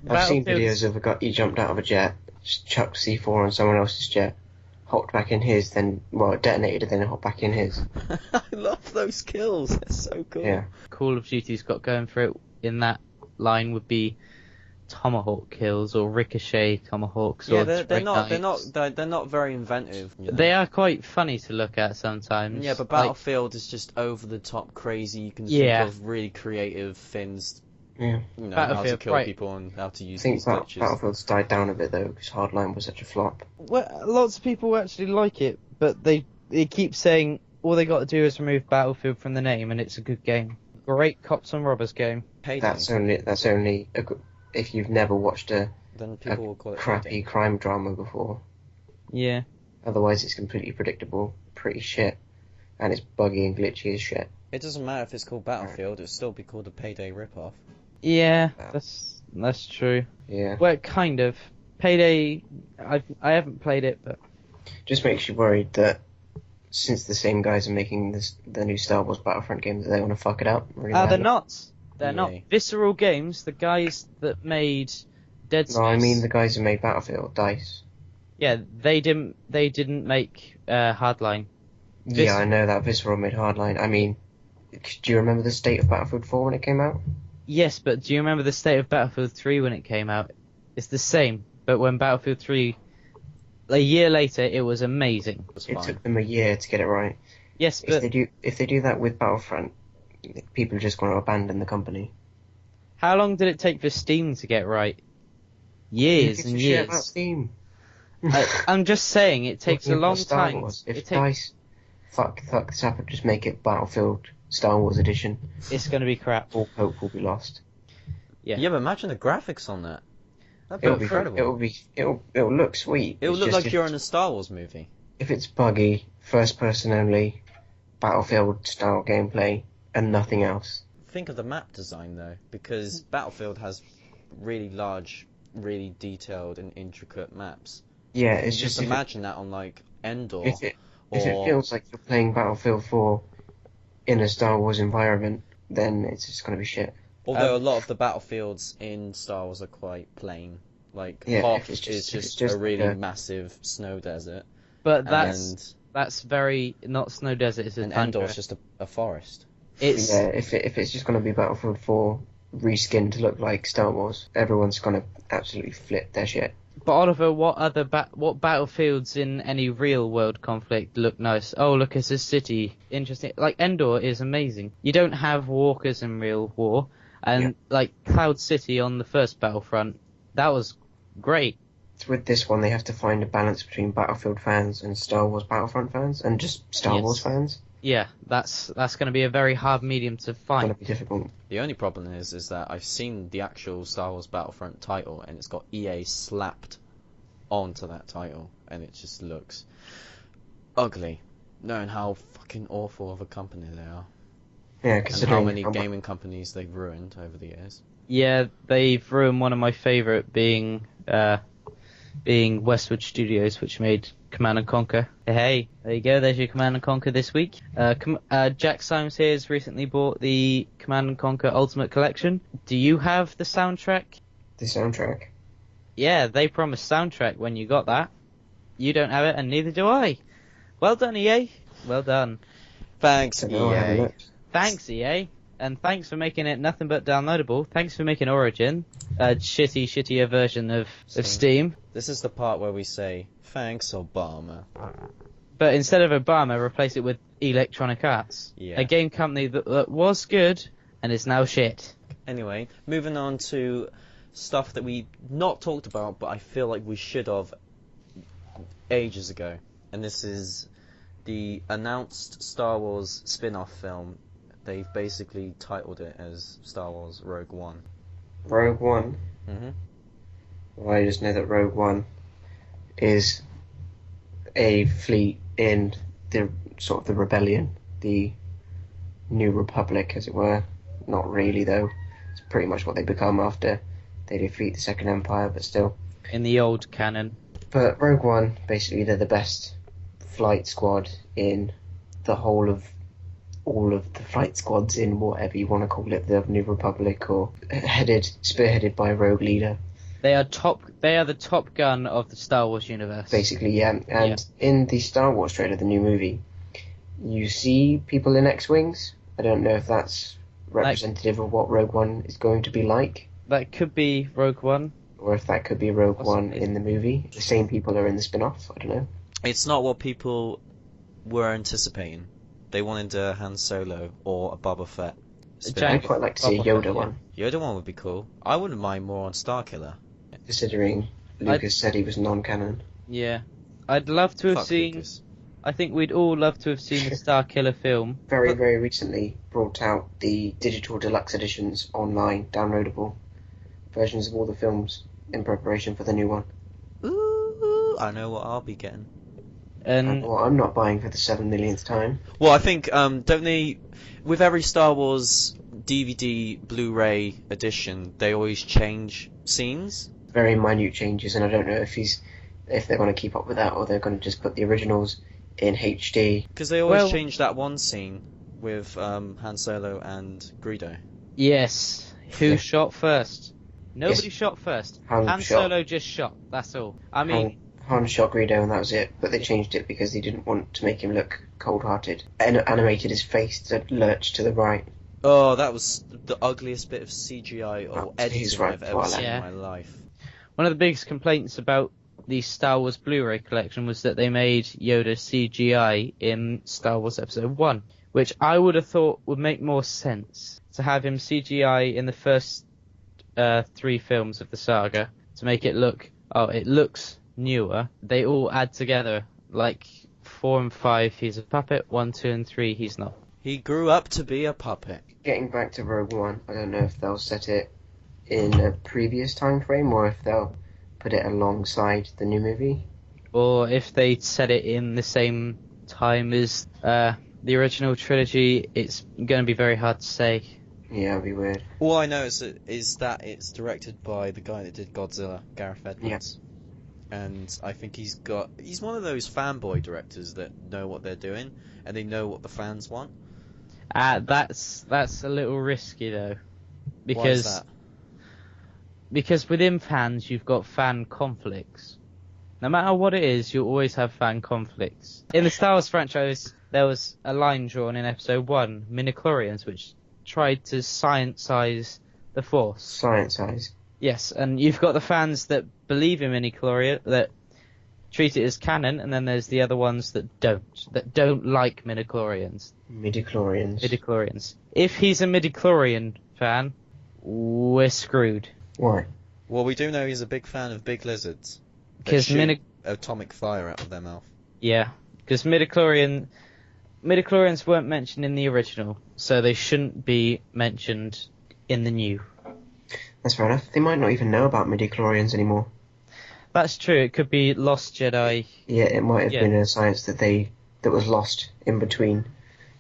I've seen videos of a guy, he jumped out of a jet, just chucked C4 on someone else's jet, hopped back in his, then, it detonated, then hopped back in his. I love those kills, they're so cool. Yeah. Call of Duty's got going for it in that line would be tomahawk kills or ricochet tomahawks. Yeah, they're not very inventive. They are quite funny to look at sometimes. Yeah, but Battlefield is just over the top crazy. You can think of really creative things. Yeah. How to kill people and how to use these glitches. Battlefield's died down a bit though because Hardline was such a flop. Well, lots of people actually like it, but they keep saying all they got to do is remove Battlefield from the name and it's a good game. Great cops and robbers game. That's only a good, if you've never watched a crappy crime drama before. Yeah. Otherwise, it's completely predictable, pretty shit, and it's buggy and glitchy as shit. It doesn't matter if it's called Battlefield; it'll still be called a Payday ripoff. Yeah, that's true. Yeah. Well, kind of. Payday, I haven't played it, but just makes you worried that since the same guys are making the new Star Wars Battlefront game, that they want to fuck it up. Really they're not. They're not. Visceral Games, the guys that made Dead Space. No, I mean the guys who made Battlefield, DICE. Yeah, they didn't make Hardline. Yeah, I know that Visceral made Hardline. I mean, do you remember the state of Battlefield 4 when it came out? Yes, but do you remember the state of Battlefield 3 when it came out? It's the same, but when Battlefield 3, a year later, it was amazing. It took them a year to get it right. Yes, but if they do that with Battlefront, people are just going to abandon the company. How long did it take for Steam to get right? Who Years gives and a shit years. about Steam? I'm just saying, it takes a Talking long about Star time. Wars. If DICE fuck this up and just make it Battlefield Star Wars Edition, It's going to be crap. all hope will be lost. Yeah, but imagine the graphics on that. That'd be It'll incredible. It'll look sweet. It'll It's look just like you're in a Star Wars movie. if it's buggy, first person only, Battlefield style gameplay, and nothing else. Think of the map design though, because Battlefield has really large, really detailed and intricate maps. Yeah, it's Just just imagine that on like Endor. if it feels like you're playing Battlefield 4 in a Star Wars environment, then it's just gonna be shit. Although a lot of the battlefields in Star Wars are quite plain. Like Yeah, Hoth if is it's just a like really a- massive snow desert. But that's very not snow desert. It's a And tundra. Endor is just a forest. It's Yeah, if it's just gonna be Battlefield 4 reskinned to look like Star Wars, everyone's gonna absolutely flip their shit. But Oliver, what other what battlefields in any real world conflict look nice? Oh, look, it's a city. Interesting. Like Endor is amazing. You don't have walkers in real war, and like Cloud City on the first Battlefront, that was great. With this one, they have to find a balance between Battlefield fans and Star Wars Battlefront fans, and just Star Wars fans. Yeah, that's going to be a very hard medium to It's find. gonna be difficult. The only problem is that I've seen the actual Star Wars Battlefront title and it's got EA slapped onto that title and it just looks ugly, knowing how fucking awful of a company they are. Yeah, And considering how many gaming companies they've ruined over the years. Yeah, they've ruined one of my favourite being Westwood Studios, which made Command and Conquer. Hey, there you go. There's your Command and Conquer this week. Jack Symes here has recently bought the Command and Conquer Ultimate Collection. Do you have the soundtrack? the soundtrack. Yeah, they promised soundtrack when you got that. You don't have it, and neither do I. Well done, EA. Well done. Thanks, No, I haven't EA. looked. Thanks, EA. And thanks for making it nothing but downloadable. Thanks for making Origin a shittier version of Steam. This is the part where we say, thanks, Obama. But instead of Obama, replace it with Electronic Arts. Yeah. A game company that was good and is now shit. Anyway, moving on to stuff that we not talked about, but I feel like we should have ages ago. And this is the announced Star Wars spin-off film. They've basically titled it as Star Wars Rogue One. Rogue One. Mm-hmm. Well, I just know that Rogue One is a fleet in the sort of the rebellion, the New Republic, as it were. Not really, though. It's pretty much what they become after they defeat the Second Empire, but still. In the old canon. But Rogue One, basically, they're the best flight squad in the whole of all of the flight squads in whatever you want to call it, the New Republic, or spearheaded by a rogue leader. They are the Top Gun of the Star Wars universe. Basically, yeah. And in the Star Wars trailer, the new movie, you see people in X-Wings. I don't know if that's representative of what Rogue One is going to be like. That could be Rogue One. Or if that could be Rogue Possibly. One in the movie. The same people are in the spin-off, I don't know. It's not what people were anticipating. They wanted a Han Solo or a Boba Fett spin-off. I'd quite like to see a Yoda one, Yoda one would be cool. I wouldn't mind more on Starkiller. considering Lucas said he was non-canon. Yeah. I'd love to have Fuck seen... Lucas. I think we'd all love to have seen the Star Killer film. Very, very recently brought out the digital deluxe editions online, downloadable versions of all the films in preparation for the new one. Ooh, I know what I'll be getting. And Well, I'm not buying for the 7 millionth time. Well, I think, don't they... With every Star Wars DVD, Blu-ray edition, they always change scenes? Very minute changes, and I don't know if they're going to keep up with that, or they're going to just put the originals in HD. Because they always change that one scene with Han Solo and Greedo. yes, who Yeah. shot first? Nobody Yes. shot first. Han Han shot. Solo just shot. That's all. I mean, Han shot Greedo and that was it, but they changed it because they didn't want to make him look cold-hearted. And animated his face to lurch to the right. Oh, that was the ugliest bit of CGI or Oh, he's editing right, I've ever Twilight. seen Yeah. in my life. one of the biggest complaints about the Star Wars Blu-ray collection was that they made Yoda CGI in Star Wars Episode 1, which I would have thought would make more sense to have him CGI in the first 3 films of the saga to make it looks newer. They all add together. Like 4 and 5, he's a puppet. 1, 2, and 3, he's not. He grew up to be a puppet. Getting back to Rogue One, I don't know if they'll set it in a previous time frame or if they'll put it alongside the new movie. Or if they set it in the same time as the original trilogy, it's going to be very hard to say. Yeah, it'll be weird. All I know is that it's directed by the guy that did Godzilla, Gareth Edwards. Yeah. And I think he's one of those fanboy directors that know what they're doing and they know what the fans want. That's a little risky though, because why is that? Because within fans you've got fan conflicts. No matter what it is, you'll always have fan conflicts. In the Star Wars franchise, there was a line drawn in Episode 1, midichlorians, which tried to science-size the Force. Science-size? Yes, and you've got the fans that believe in midichlorians, that treat it as canon, and then there's the other ones that don't like midichlorians. Midichlorians. If he's a midichlorian fan, we're screwed. Why? Well, we do know he's a big fan of big lizards. Because atomic fire out of their mouth. Yeah, because midichlorians weren't mentioned in the original, so they shouldn't be mentioned in the new. That's fair enough. They might not even know about midichlorians anymore. That's true. It could be lost Jedi. Yeah, it might have been a science that was lost in between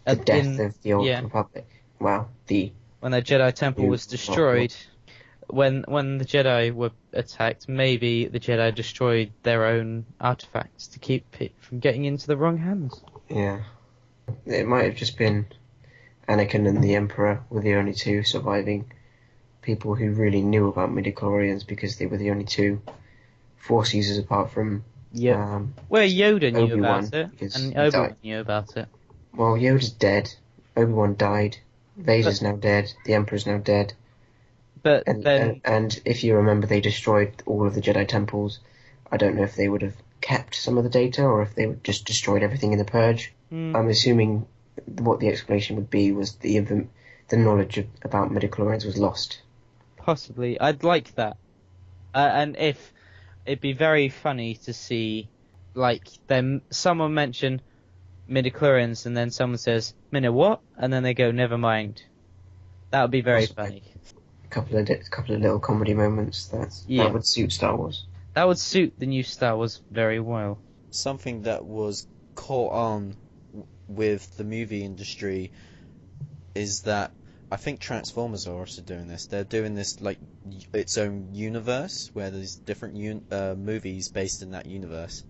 the death of the Old Republic. Wow, when the Jedi Temple was destroyed. When the Jedi were attacked, maybe the Jedi destroyed their own artifacts to keep it from getting into the wrong hands. Yeah. It might have just been Anakin and the Emperor were the only two surviving people who really knew about midichlorians because they were the only two Force users apart from where Yoda knew Obi-Wan, about it, and Obi-Wan knew about it. Well, Yoda's dead, Obi-Wan died, Vader's now dead, the Emperor's now dead. But and if you remember, they destroyed all of the Jedi temples. I don't know if they would have kept some of the data or if they would just destroyed everything in the Purge. I'm assuming what the explanation would be was the knowledge about midichlorians was lost. Possibly. I'd like that. And if it'd be very funny to see, like, them someone mention midichlorians and then someone says, "Mina what?" and then they go, "Never mind." That would be very funny. Couple of little comedy moments that would suit Star Wars. That would suit the new Star Wars very well. Something that was caught on with the movie industry is that I think Transformers are also doing this. They're doing this like its own universe where there's different movies based in that universe.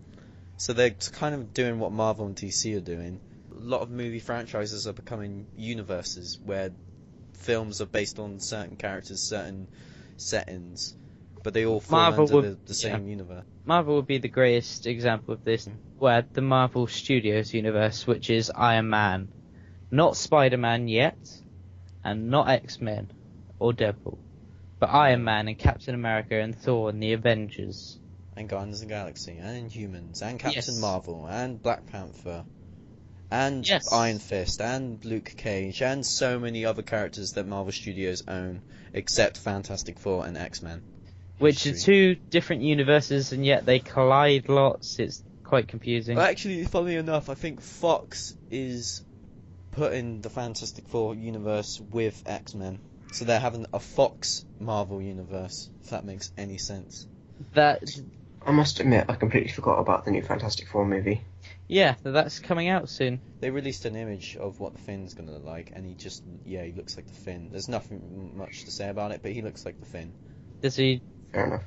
So they're kind of doing what Marvel and DC are doing. A lot of movie franchises are becoming universes where films are based on certain characters, certain settings, but they all fall under the same universe. Marvel would be the greatest example of this, where the Marvel Studios universe, which is Iron Man, not Spider-Man yet, and not X-Men or Deadpool, but Iron Man and Captain America and Thor and the Avengers. And Guardians of the Galaxy, and Inhumans, and Captain Marvel, and Black Panther, and Iron Fist, and Luke Cage, and so many other characters that Marvel Studios own, except Fantastic Four and X-Men. Which are two different universes, and yet they collide lots. It's quite confusing. Well, actually, funnily enough, I think Fox is putting the Fantastic Four universe with X-Men. So they're having a Fox Marvel universe, if that makes any sense. I must admit, I completely forgot about the new Fantastic Four movie. Yeah, that's coming out soon. They released an image of what the Finn's going to look like, and he looks like the Finn. There's nothing much to say about it, but he looks like the Finn. Does he? Fair enough.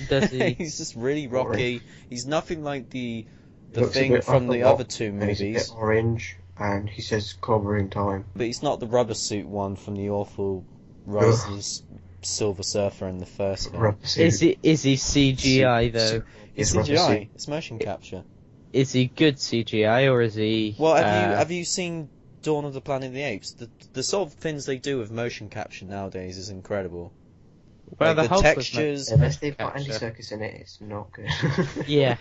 Does he? He's just really rocky. He's nothing like the thing from the other two movies. He's a bit orange, and he says clobbering time. But he's not the rubber suit one from the awful Rises Silver Surfer in the first film. Is he CGI though? It's CGI. It's motion capture. Is he good CGI or is he? Well, have you seen Dawn of the Planet of the Apes? The sort of things they do with motion capture nowadays is incredible. Well, like the textures. Unless they've got Andy Serkis in it, it's not good. Yeah.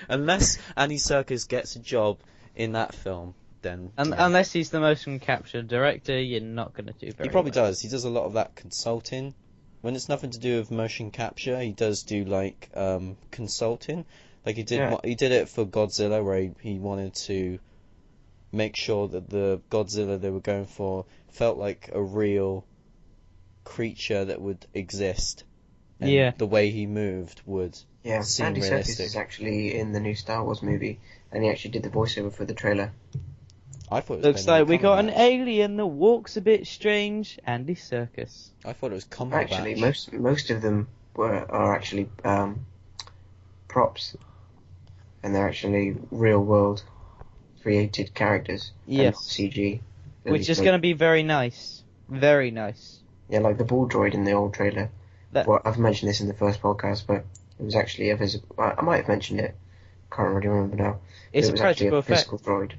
Unless Andy Serkis gets a job in that film, then. Unless he's the motion capture director, you're not going to do very. He probably well. does. He does a lot of that consulting when it's nothing to do with motion capture, he does do like consulting. Like he did it for Godzilla, where he wanted to make sure that the Godzilla they were going for felt like a real creature that would exist. And the way he moved would seem Andy realistic. Serkis is actually in the new Star Wars movie, and he actually did the voiceover for the trailer. I thought it was looks like we got an alien that walks a bit strange. Andy Serkis. I thought it was Cumberbatch. Actually, most of them are actually props, and they're actually real world created characters. Yes. CG. Which is going to be very nice. Very nice. Yeah, like the ball droid in the old trailer. Well, I've mentioned this in the first podcast, but it was actually I might have mentioned it. Can't really remember now. It's it was a practical actually a effect. physical droid.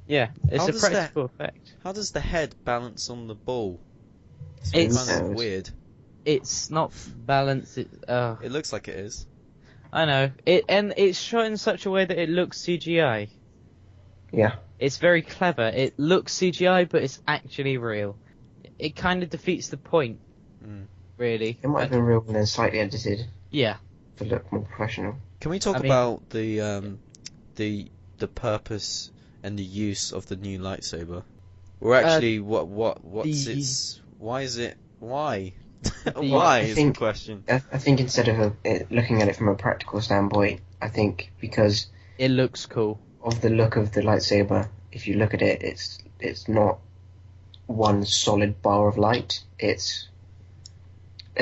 Yeah, it's a practical effect. How does the head balance on the ball? It's kind of weird. It's not balanced. It looks like it is. I know. And it's shot in such a way that it looks CGI. Yeah. It's very clever. It looks CGI, but it's actually real. It kind of defeats the point, really. It might have been real and then slightly edited. Yeah. To look more professional. Can we talk about the purpose and the use of the new lightsaber? Or actually, why is it why is the question? I think instead of looking at it from a practical standpoint, I think because it looks cool. Of the look of the lightsaber, if you look at it, it's not one solid bar of light. It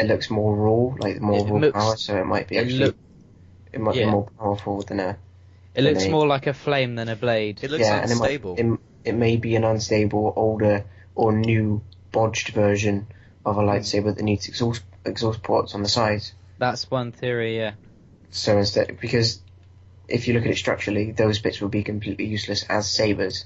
looks more raw, like more raw power. So it might be be more powerful than a. It looks more like a flame than a blade. It looks unstable. It may be an unstable, older, or new bodged version of a lightsaber that needs exhaust ports on the sides. That's one theory, yeah. So instead, because if you look at it structurally, those bits will be completely useless as sabers.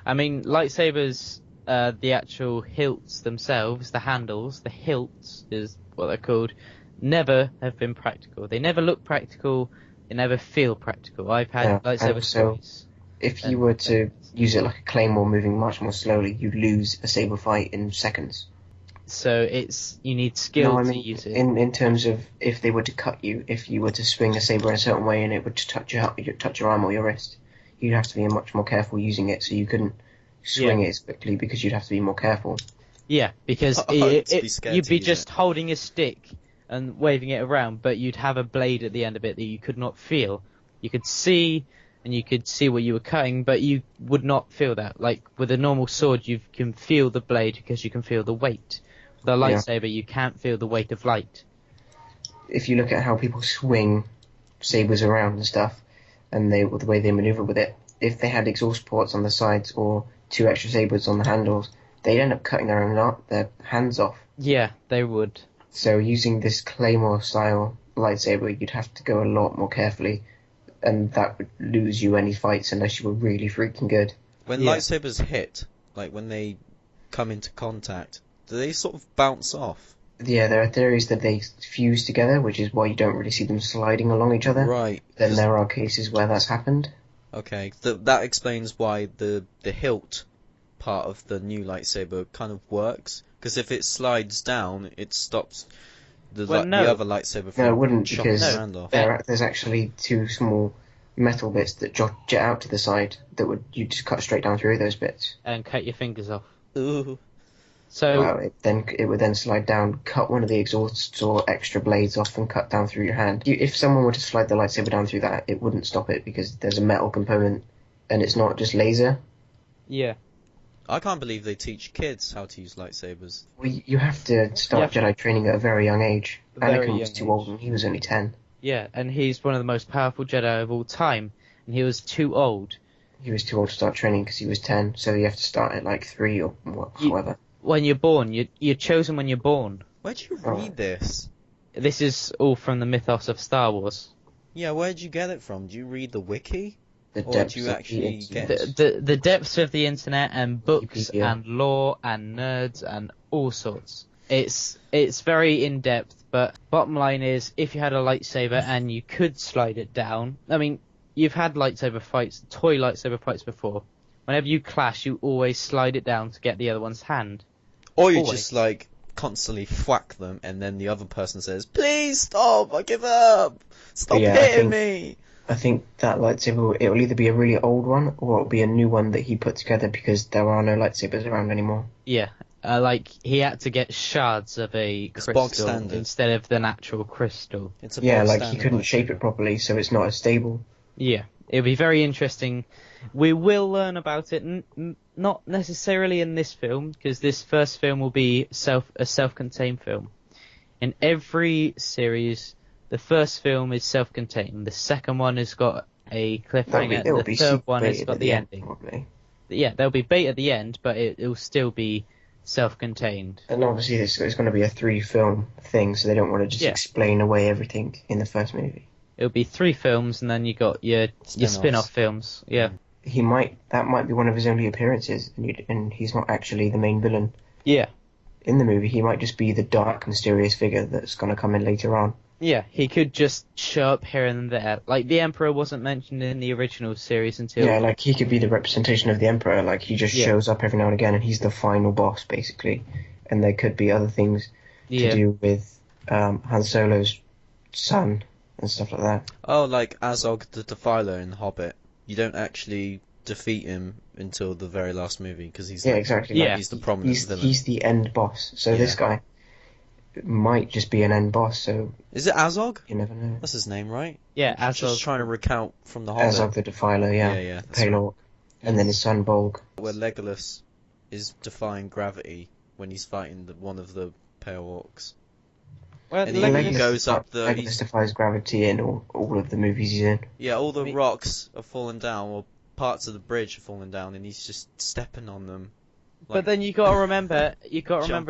I mean, lightsabers, the actual hilts themselves, the handles, the hilts is what they're called, never have been practical. They never look practical. They never feel practical. I've had lightsabers twice. If you were to use it like a claymore moving much more slowly, you'd lose a saber fight in seconds. So you need skill to use it. In terms of if they were to cut you, if you were to swing a saber in a certain way and it would touch your arm or your wrist, you'd have to be much more careful using it, so you couldn't swing it as quickly because you'd have to be more careful. Yeah, because you'd be just holding a stick and waving it around, but you'd have a blade at the end of it that you could not feel. You could see, and you could see what you were cutting, but you would not feel that. Like, with a normal sword, you can feel the blade because you can feel the weight. With a lightsaber, you can't feel the weight of light. If you look at how people swing sabers around and stuff, and the way they maneuver with it, if they had exhaust ports on the sides or 2 extra sabers on the handles, they'd end up cutting their hands off. Yeah, they would. So using this claymore-style lightsaber, you'd have to go a lot more carefully, and that would lose you any fights unless you were really freaking good. When lightsabers hit, like when they come into contact, do they sort of bounce off? Yeah, there are theories that they fuse together, which is why you don't really see them sliding along each other. Right. Then there are cases where that's happened. Okay, that explains why the hilt part of the new lightsaber kind of works. Because if it slides down, it stops the other lightsaber from No, it wouldn't, chopping because the hand off. There's actually 2 small metal bits that jet out to the side that you just cut straight down through those bits. And cut your fingers off. Ooh. So it would then slide down, cut one of the exhausts or extra blades off, and cut down through your hand. If someone were to slide the lightsaber down through that, it wouldn't stop it because there's a metal component, and it's not just laser. Yeah. I can't believe they teach kids how to use lightsabers. Well, you have to start Jedi training at a very young age. Anakin was too old, and he was only 10. Yeah, and he's one of the most powerful Jedi of all time, and he was too old. He was too old to start training because he was 10, so you have to start at like 3 or however. When you're born, you're chosen when you're born. Where'd you read this? This is all from the mythos of Star Wars. Yeah, where'd you get it from? Do you read the wiki? The depths of the internet and books and lore and nerds and all sorts. It's very in depth, but bottom line is, if you had a lightsaber and you could slide it down, I mean, you've had lightsaber fights, toy lightsaber fights before. Whenever you clash, you always slide it down to get the other one's hand. Or you just constantly thwack them, and then the other person says, "Please stop! I give up! Stop Yeah, hitting me!" I think that lightsaber, it will either be a really old one or it'll be a new one that he put together because there are no lightsabers around anymore. Yeah, like he had to get shards of a It's bog crystal standard. instead of the natural crystal. It's a Yeah, bog like he standard couldn't lightsaber. shape it properly, so it's not as stable. Yeah, it'll be very interesting. We will learn about it, not necessarily in this film, because this first film will be a self-contained film. In every series, the first film is self-contained. The second one has got a cliffhanger. The third one has got the ending. Probably. Yeah, there'll be bait at the end, but it'll still be self-contained. And obviously it's going to be a 3-film thing, so they don't want to just explain away everything in the first movie. It'll be 3 films, and then you got your spin-off films. Yeah. That might be one of his only appearances, and he's not actually the main villain. Yeah. In the movie, he might just be the dark, mysterious figure that's going to come in later on. Yeah, he could just show up here and there. Like, the Emperor wasn't mentioned in the original series until... Yeah, like, he could be the representation of the Emperor. Like, he just shows up every now and again, and he's the final boss, basically. And there could be other things to do with Han Solo's son and stuff like that. Oh, like Azog the Defiler in The Hobbit. You don't actually defeat him until the very last movie, because he's exactly. Like, he's the prominent villain. He's the end boss. So this guy might just be an end boss. So is it Azog? You never know. That's his name, right? Yeah, Azog. Just trying to recount from The Hobbit. Azog the Defiler, Yeah, Pale Orc. And then his son Bolg. Where Legolas is defying gravity when he's fighting one of the Pale Orcs. Well, and he goes up the... Legolas defies gravity in all of the movies he's in. Yeah, all the rocks are falling down, or parts of the bridge are falling down, and he's just stepping on them. But then you got to remember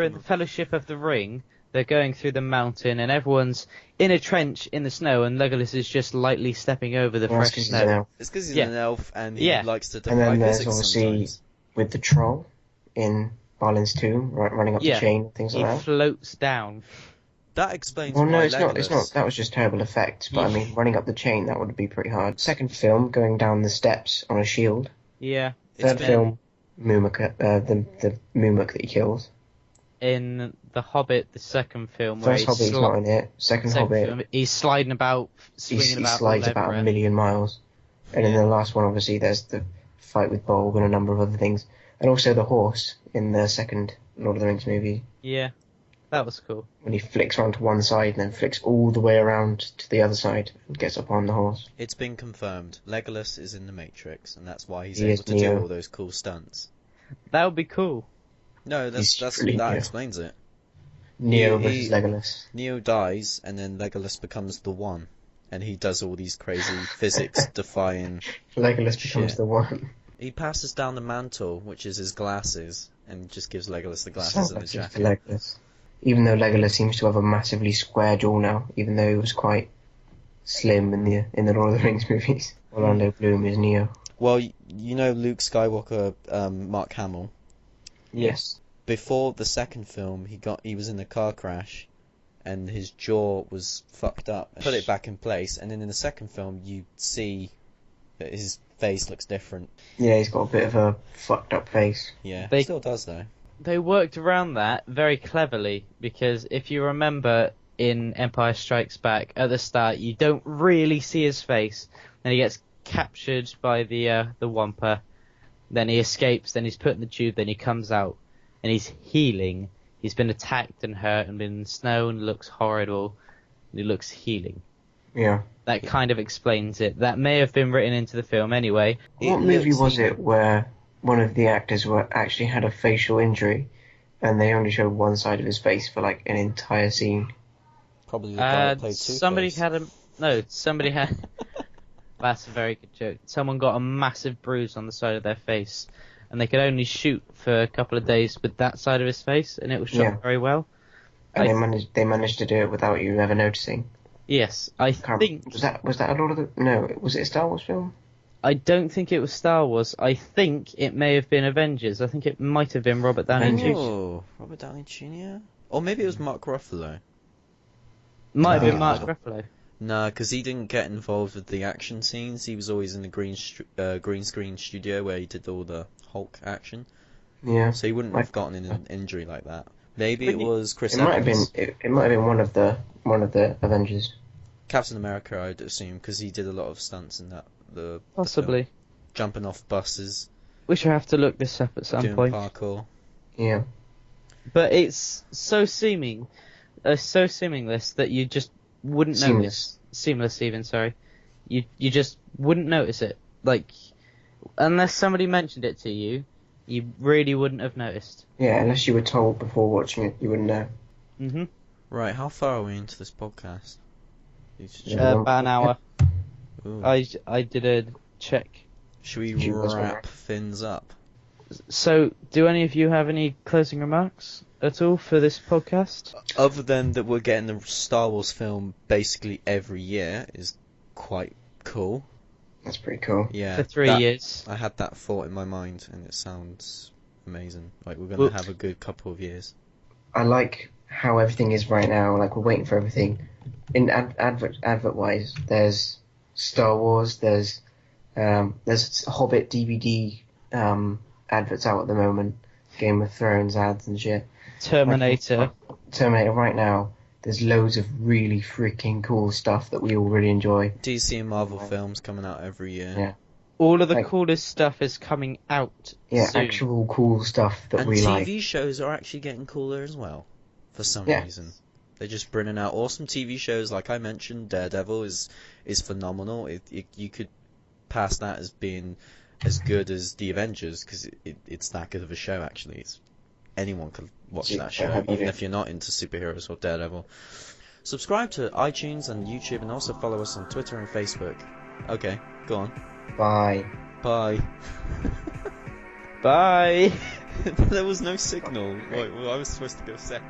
in the Fellowship of the Ring, they're going through the mountain, and everyone's in a trench in the snow, and Legolas is just lightly stepping over the fresh snow. It's because he's an elf, and he likes to defy and then physics there's obviously sometimes. With the troll in Balin's Tomb, running up the chain and things like that. He floats down. That explains why it's Legolas... not. That was just terrible effects, but I mean, running up the chain, that would be pretty hard. Second film, going down the steps on a shield. Yeah. Third film, Mumuk, the Mumuk that he kills. In The Hobbit, the second film, First Hobbit, he's not in it. Second Hobbit, film, he's sliding about, swinging about. He slides about a million miles. And in the last one, obviously, there's the fight with Bolg and a number of other things. And also the horse in the second Lord of the Rings movie. Yeah, that was cool. When he flicks around to one side and then flicks all the way around to the other side and gets up on the horse. It's been confirmed. Legolas is in the Matrix, and that's why he's able to do all those cool stunts. That would be cool. No, that explains it. Neo versus Legolas. Neo dies, and then Legolas becomes the One, and he does all these crazy physics-defying Legolas becomes the One. He passes down the mantle, which is his glasses, and just gives Legolas the glasses and the jacket. Legolas. Even though Legolas seems to have a massively square jaw now, even though he was quite slim in the Lord of the Rings movies. Orlando Bloom is Neo. Well, you know Luke Skywalker, Mark Hamill. Yes. Before the second film, he was in a car crash, and his jaw was fucked up. Put it back in place, and then in the second film, you see that his face looks different. Yeah, he's got a bit of a fucked up face. Yeah, he still does though. They worked around that very cleverly, because if you remember in Empire Strikes Back, at the start, you don't really see his face, and he gets captured by the Wampa, then he escapes, then he's put in the tube, then he comes out, and he's healing. He's been attacked and hurt and been in snow and looks horrible, and he looks healing. Yeah. That kind of explains it. That may have been written into the film anyway. What movie was it where one of the actors actually had a facial injury, and they only showed one side of his face for like an entire scene? Probably the guy that played Two-Face. Somebody had... That's a very good joke. Someone got a massive bruise on the side of their face, and they could only shoot for a couple of days with that side of his face, and it was shot very well. And they managed to do it without you ever noticing. Yes, I think... Was that a Lord of the... No, was it a Star Wars film? I don't think it was Star Wars. I think it may have been Avengers. I think it might have been Robert Downey Jr. Oh, Robert Downey Jr.? Or maybe it was Mark Ruffalo. Might have been Mark Ruffalo. No, because he didn't get involved with the action scenes. He was always in the green screen studio where he did all the Hulk action. Yeah. So he wouldn't have gotten an injury like that. Maybe it was Chris It Evans. might have been. It might have been one of the Avengers. Captain America, I'd assume, because he did a lot of stunts in that. Possibly. The film. Jumping off buses. We should have to look this up at some doing point. Parkour. Yeah. But it's so seamless that you just wouldn't notice. Seamless, even, sorry. You just wouldn't notice it. Like, unless somebody mentioned it to you, you really wouldn't have noticed. Yeah, unless you were told before watching it, you wouldn't know. Mm-hmm. Right, how far are we into this podcast? About an hour. Ooh. I did a check. Should we wrap things up? So, do any of you have any closing remarks at all for this podcast? Other than that we're getting the Star Wars film basically every year is quite cool. That's pretty cool. Yeah. For 3 years. I had that thought in my mind and it sounds amazing. Like we're going to have a good couple of years. I like how everything is right now. Like we're waiting for everything. In advert-wise, there's Star Wars, there's Hobbit DVD adverts out at the moment, Game of Thrones ads and shit. Terminator right now. There's loads of really freaking cool stuff that we all really enjoy. DC and Marvel films coming out every year. Yeah. All of the coolest stuff is coming out soon. Actual cool stuff that and we like. And TV shows are actually getting cooler as well, for some reason. They're just bringing out awesome TV shows, like I mentioned. Daredevil is phenomenal. You could pass that as being as good as the Avengers, because it's that good of a show, actually. Anyone could watch that show, even if you're not into superheroes or Daredevil. Subscribe to iTunes and YouTube, and also follow us on Twitter and Facebook. Okay, go on. Bye. Bye. Bye. There was no signal. Wait, well, I was supposed to go second.